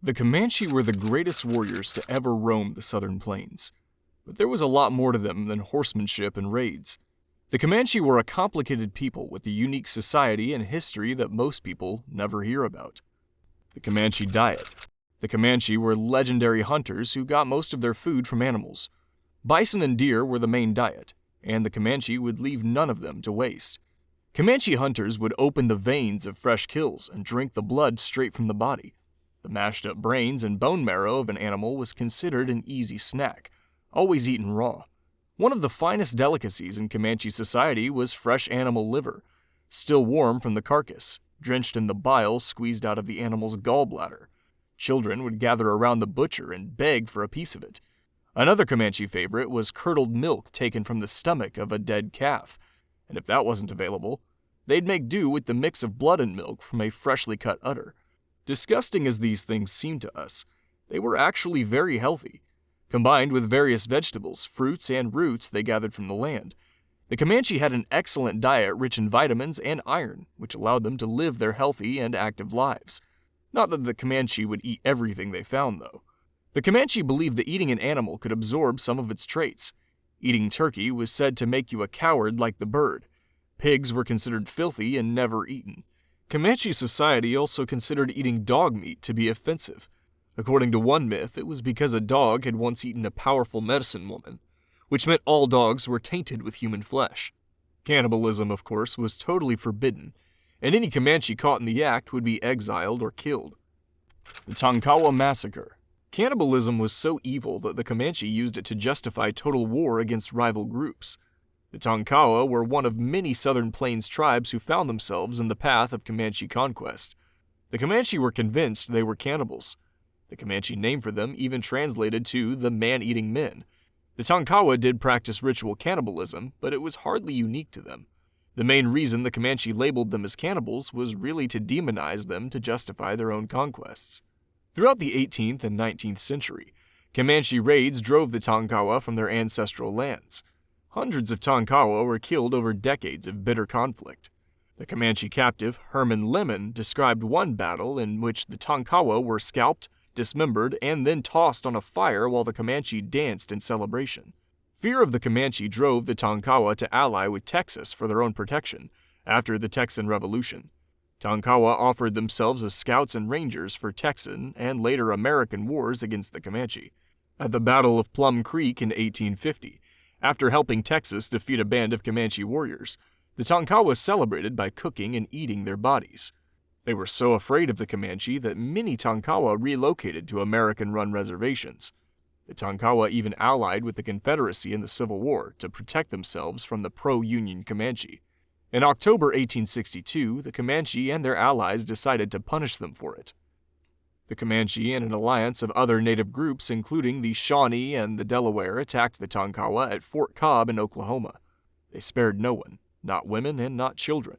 The Comanche were the greatest warriors to ever roam the southern plains. But there was a lot more to them than horsemanship and raids. The Comanche were a complicated people with a unique society and history that most people never hear about. The Comanche Diet. The Comanche were legendary hunters who got most of their food from animals. Bison and deer were the main diet, and the Comanche would leave none of them to waste. Comanche hunters would open the veins of fresh kills and drink the blood straight from the body. The mashed up brains and bone marrow of an animal was considered an easy snack, always eaten raw. One of the finest delicacies in Comanche society was fresh animal liver, still warm from the carcass, drenched in the bile squeezed out of the animal's gallbladder. Children would gather around the butcher and beg for a piece of it. Another Comanche favorite was curdled milk taken from the stomach of a dead calf, and if that wasn't available, they'd make do with the mix of blood and milk from a freshly cut udder. Disgusting as these things seem to us, they were actually very healthy. Combined with various vegetables, fruits, and roots they gathered from the land, the Comanche had an excellent diet rich in vitamins and iron, which allowed them to live their healthy and active lives. Not that the Comanche would eat everything they found, though. The Comanche believed that eating an animal could absorb some of its traits. Eating turkey was said to make you a coward like the bird. Pigs were considered filthy and never eaten. Comanche society also considered eating dog meat to be offensive. According to one myth, it was because a dog had once eaten a powerful medicine woman, which meant all dogs were tainted with human flesh. Cannibalism, of course, was totally forbidden, and any Comanche caught in the act would be exiled or killed. The Tonkawa Massacre. Cannibalism was so evil that the Comanche used it to justify total war against rival groups. The Tonkawa were one of many southern plains tribes who found themselves in the path of Comanche conquest. The Comanche were convinced they were cannibals. The Comanche name for them even translated to the man-eating men. The Tonkawa did practice ritual cannibalism, but it was hardly unique to them. The main reason the Comanche labeled them as cannibals was really to demonize them to justify their own conquests. Throughout the 18th and 19th century, Comanche raids drove the Tonkawa from their ancestral lands. Hundreds of Tonkawa were killed over decades of bitter conflict. The Comanche captive Herman Lemon described one battle in which the Tonkawa were scalped, dismembered, and then tossed on a fire while the Comanche danced in celebration. Fear of the Comanche drove the Tonkawa to ally with Texas for their own protection after the Texan Revolution. Tonkawa offered themselves as scouts and rangers for Texan and later American wars against the Comanche. At the Battle of Plum Creek in 1850, after helping Texas defeat a band of Comanche warriors, the Tonkawa celebrated by cooking and eating their bodies. They were so afraid of the Comanche that many Tonkawa relocated to American-run reservations. The Tonkawa even allied with the Confederacy in the Civil War to protect themselves from the pro-Union Comanche. In October 1862, the Comanche and their allies decided to punish them for it. The Comanche and an alliance of other native groups, including the Shawnee and the Delaware, attacked the Tonkawa at Fort Cobb in Oklahoma. They spared no one, not women and not children.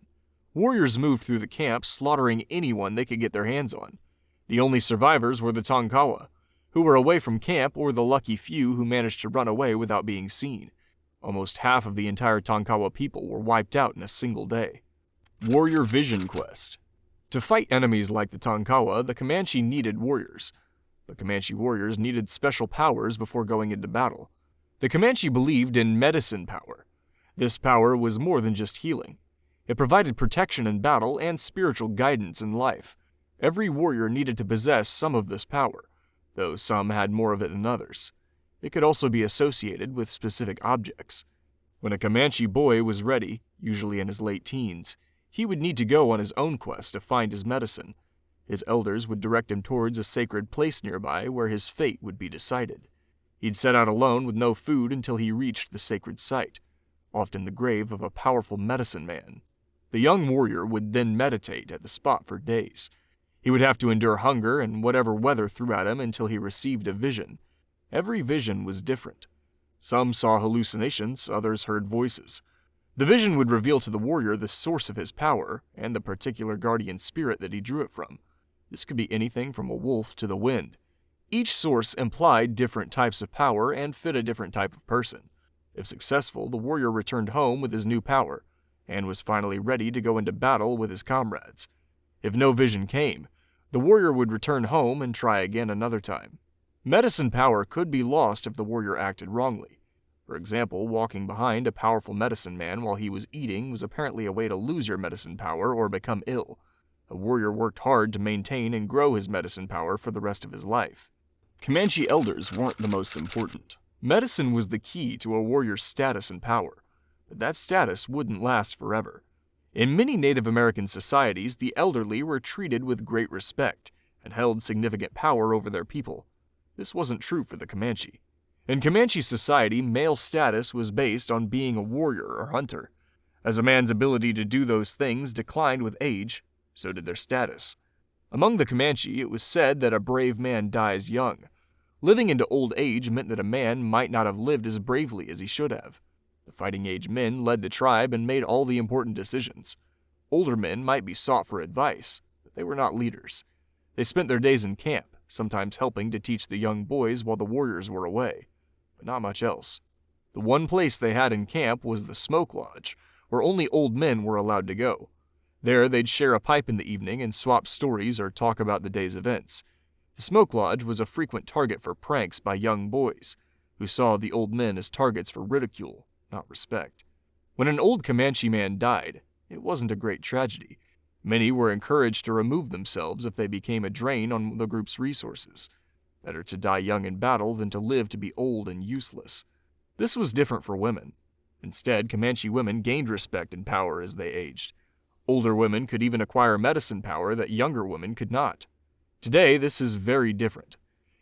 Warriors moved through the camp, slaughtering anyone they could get their hands on. The only survivors were the Tonkawa, who were away from camp, or the lucky few who managed to run away without being seen. Almost half of the entire Tonkawa people were wiped out in a single day. Warrior Vision Quest. To fight enemies like the Tonkawa, the Comanche needed warriors. The Comanche warriors needed special powers before going into battle. The Comanche believed in medicine power. This power was more than just healing. It provided protection in battle and spiritual guidance in life. Every warrior needed to possess some of this power, though some had more of it than others. It could also be associated with specific objects. When a Comanche boy was ready, usually in his late teens, he would need to go on his own quest to find his medicine. His elders would direct him towards a sacred place nearby where his fate would be decided. He'd set out alone with no food until he reached the sacred site, often the grave of a powerful medicine man. The young warrior would then meditate at the spot for days. He would have to endure hunger and whatever weather threw at him until he received a vision. Every vision was different. Some saw hallucinations, others heard voices. The vision would reveal to the warrior the source of his power and the particular guardian spirit that he drew it from. This could be anything from a wolf to the wind. Each source implied different types of power and fit a different type of person. If successful, the warrior returned home with his new power and was finally ready to go into battle with his comrades. If no vision came, The warrior would return home and try again another time. Medicine power could be lost if the warrior acted wrongly. For example, walking behind a powerful medicine man while he was eating was apparently a way to lose your medicine power or become ill. A warrior worked hard to maintain and grow his medicine power for the rest of his life. Comanche elders weren't the most important. Medicine was the key to a warrior's status and power, but that status wouldn't last forever. In many Native American societies, the elderly were treated with great respect and held significant power over their people. This wasn't true for the Comanche. In Comanche society, male status was based on being a warrior or hunter. As a man's ability to do those things declined with age, so did their status. Among the Comanche, it was said that a brave man dies young. Living into old age meant that a man might not have lived as bravely as he should have. The fighting age men led the tribe and made all the important decisions. Older men might be sought for advice, but they were not leaders. They spent their days in camp, sometimes helping to teach the young boys while the warriors were away, but not much else. The one place they had in camp was the smoke lodge, where only old men were allowed to go. There they'd share a pipe in the evening and swap stories or talk about the day's events. The smoke lodge was a frequent target for pranks by young boys, who saw the old men as targets for ridicule, not respect. When an old Comanche man died, it wasn't a great tragedy. Many were encouraged to remove themselves if they became a drain on the group's resources. Better to die young in battle than to live to be old and useless. This was different for women. Instead, Comanche women gained respect and power as they aged. Older women could even acquire medicine power that younger women could not. Today, this is very different.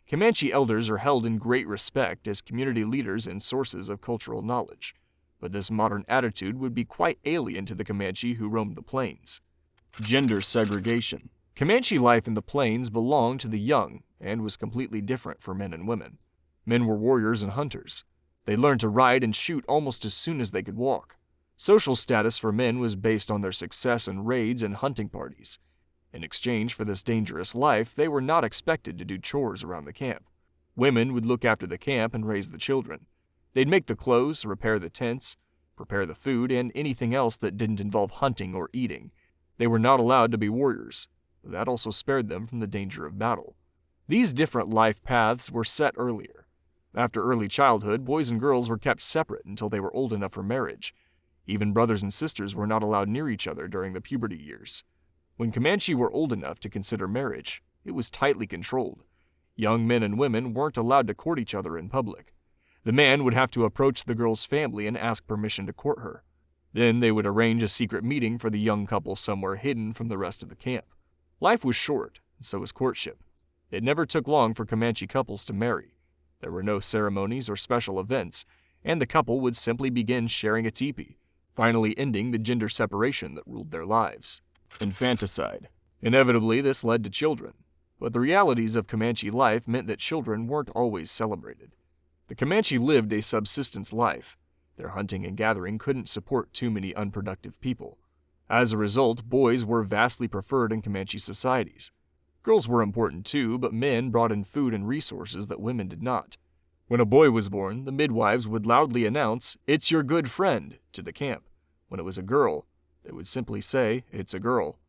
Comanche elders are held in great respect as community leaders and sources of cultural knowledge, but this modern attitude would be quite alien to the Comanche who roamed the plains. Gender segregation. Comanche life in the plains belonged to the young and was completely different for men and women. Men were warriors and hunters. They learned to ride and shoot almost as soon as they could walk. Social status for men was based on their success in raids and hunting parties. In exchange for this dangerous life, they were not expected to do chores around the camp. Women would look after the camp and raise the children. They'd make the clothes, repair the tents, prepare the food, and anything else that didn't involve hunting or eating. They were not allowed to be warriors. That also spared them from the danger of battle. These different life paths were set earlier. After early childhood, boys and girls were kept separate until they were old enough for marriage. Even brothers and sisters were not allowed near each other during the puberty years. When Comanche were old enough to consider marriage, it was tightly controlled. Young men and women weren't allowed to court each other in public. The man would have to approach the girl's family and ask permission to court her. Then they would arrange a secret meeting for the young couple somewhere hidden from the rest of the camp. Life was short, and so was courtship. It never took long for Comanche couples to marry. There were no ceremonies or special events, and the couple would simply begin sharing a teepee, finally ending the gender separation that ruled their lives. Infanticide. Inevitably, this led to children, but the realities of Comanche life meant that children weren't always celebrated. The Comanche lived a subsistence life. Their hunting and gathering couldn't support too many unproductive people. As a result, boys were vastly preferred in Comanche societies. Girls were important too, but men brought in food and resources that women did not. When a boy was born, the midwives would loudly announce, "It's your good friend," to the camp. When it was a girl, they would simply say, "It's a girl."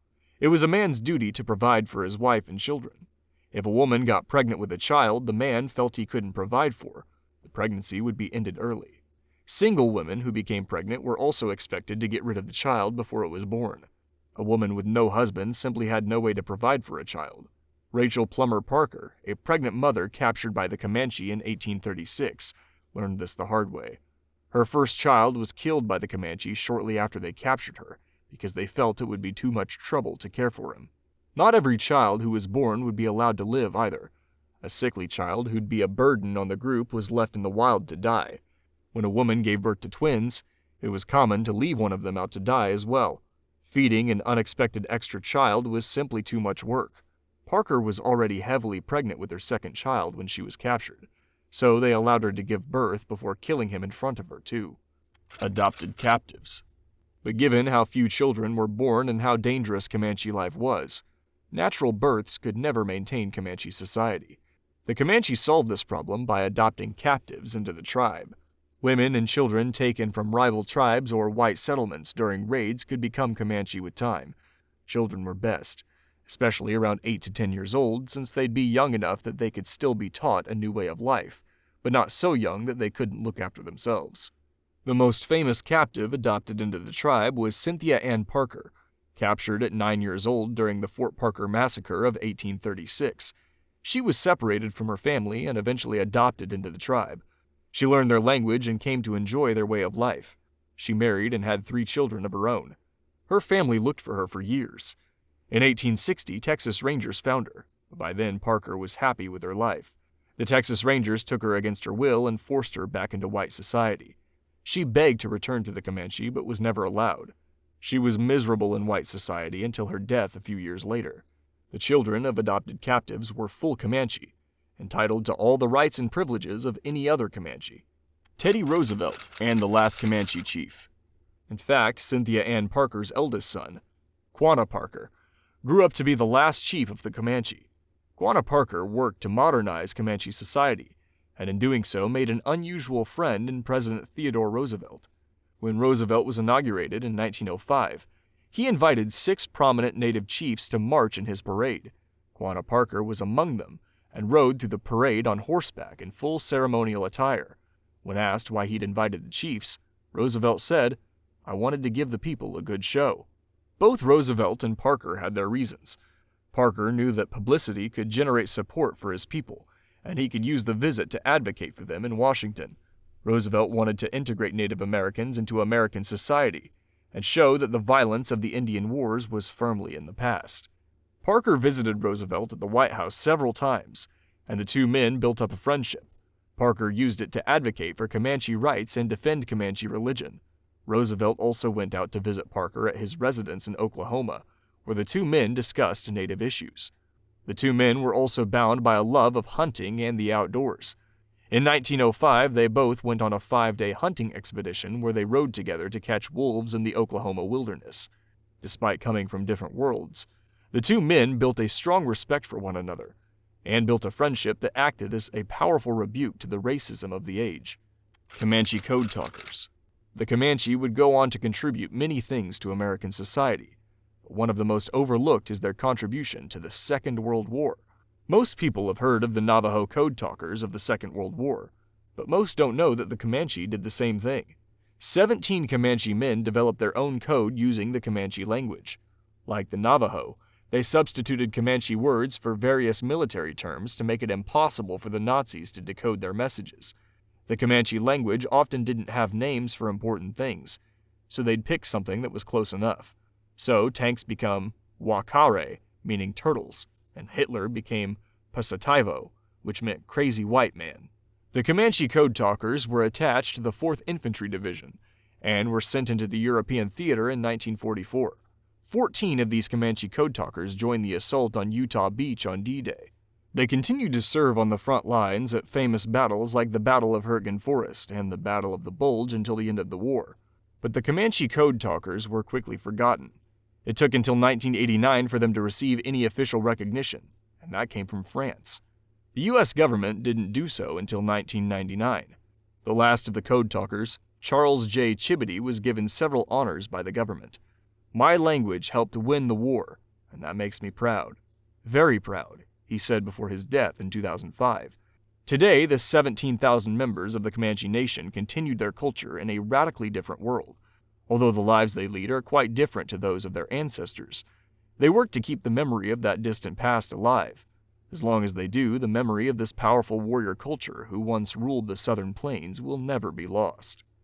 It was a man's duty to provide for his wife and children. If a woman got pregnant with a child the man felt he couldn't provide for, the pregnancy would be ended early. Single women who became pregnant were also expected to get rid of the child before it was born. A woman with no husband simply had no way to provide for a child. Rachel Plummer Parker, a pregnant mother captured by the Comanche in 1836, learned this the hard way. Her first child was killed by the Comanche shortly after they captured her, because they felt it would be too much trouble to care for him. Not every child who was born would be allowed to live either. A sickly child who'd be a burden on the group was left in the wild to die. When a woman gave birth to twins, it was common to leave one of them out to die as well. Feeding an unexpected extra child was simply too much work. Parker was already heavily pregnant with her second child when she was captured, so they allowed her to give birth before killing him in front of her too. Adopted captives. But given how few children were born and how dangerous Comanche life was, natural births could never maintain Comanche society. The Comanche solved this problem by adopting captives into the tribe. Women and children taken from rival tribes or white settlements during raids could become Comanche with time. Children were best. especially around 8 to 10 years old, since they'd be young enough that they could still be taught a new way of life, but not so young that they couldn't look after themselves. The most famous captive adopted into the tribe was Cynthia Ann Parker, captured at 9 years old during the Fort Parker Massacre of 1836. She was separated from her family and eventually adopted into the tribe. She learned their language and came to enjoy their way of life. She married and had 3 children of her own. Her family looked for her for years. In 1860, Texas Rangers found her. By then, Parker was happy with her life. The Texas Rangers took her against her will and forced her back into white society. She begged to return to the Comanche but was never allowed. She was miserable in white society until her death a few years later. The children of adopted captives were full Comanche, entitled to all the rights and privileges of any other Comanche. Teddy Roosevelt and the last Comanche chief. In fact, Cynthia Ann Parker's eldest son, Quanah Parker, grew up to be the last chief of the Comanche. Quanah Parker worked to modernize Comanche society, and in doing so made an unusual friend in President Theodore Roosevelt. When Roosevelt was inaugurated in 1905, he invited 6 prominent native chiefs to march in his parade. Quanah Parker was among them and rode through the parade on horseback in full ceremonial attire. When asked why he'd invited the chiefs, Roosevelt said, "I wanted to give the people a good show." Both Roosevelt and Parker had their reasons. Parker knew that publicity could generate support for his people, and he could use the visit to advocate for them in Washington. Roosevelt wanted to integrate Native Americans into American society and show that the violence of the Indian Wars was firmly in the past. Parker visited Roosevelt at the White House several times, and the 2 men built up a friendship. Parker used it to advocate for Comanche rights and defend Comanche religion. Roosevelt also went out to visit Parker at his residence in Oklahoma, where the 2 men discussed Native issues. The 2 men were also bound by a love of hunting and the outdoors. In 1905, they both went on a 5-day hunting expedition where they rode together to catch wolves in the Oklahoma wilderness. Despite coming from different worlds, the 2 men built a strong respect for one another, and built a friendship that acted as a powerful rebuke to the racism of the age. Comanche Code Talkers. The Comanche would go on to contribute many things to American society, but one of the most overlooked is their contribution to the Second World War. Most people have heard of the Navajo Code Talkers of the Second World War, but most don't know that the Comanche did the same thing. 17 Comanche men developed their own code using the Comanche language. Like the Navajo, they substituted Comanche words for various military terms to make it impossible for the Nazis to decode their messages. The Comanche language often didn't have names for important things, so they'd pick something that was close enough. So tanks become Wakare, meaning turtles, and Hitler became Pasativo, which meant crazy white man. The Comanche Code Talkers were attached to the 4th Infantry Division and were sent into the European theater in 1944. 14 of these Comanche Code Talkers joined the assault on Utah Beach on D-Day. They continued to serve on the front lines at famous battles like the Battle of Hurtgen Forest and the Battle of the Bulge until the end of the war. But the Comanche Code Talkers were quickly forgotten. It took until 1989 for them to receive any official recognition, and that came from France. The U.S. government didn't do so until 1999. The last of the Code Talkers, Charles J. Chibity, was given several honors by the government. "My language helped win the war, and that makes me proud. Very proud," he said before his death in 2005. Today, the 17,000 members of the Comanche Nation continued their culture in a radically different world. Although the lives they lead are quite different to those of their ancestors, they work to keep the memory of that distant past alive. As long as they do, the memory of this powerful warrior culture who once ruled the southern plains will never be lost.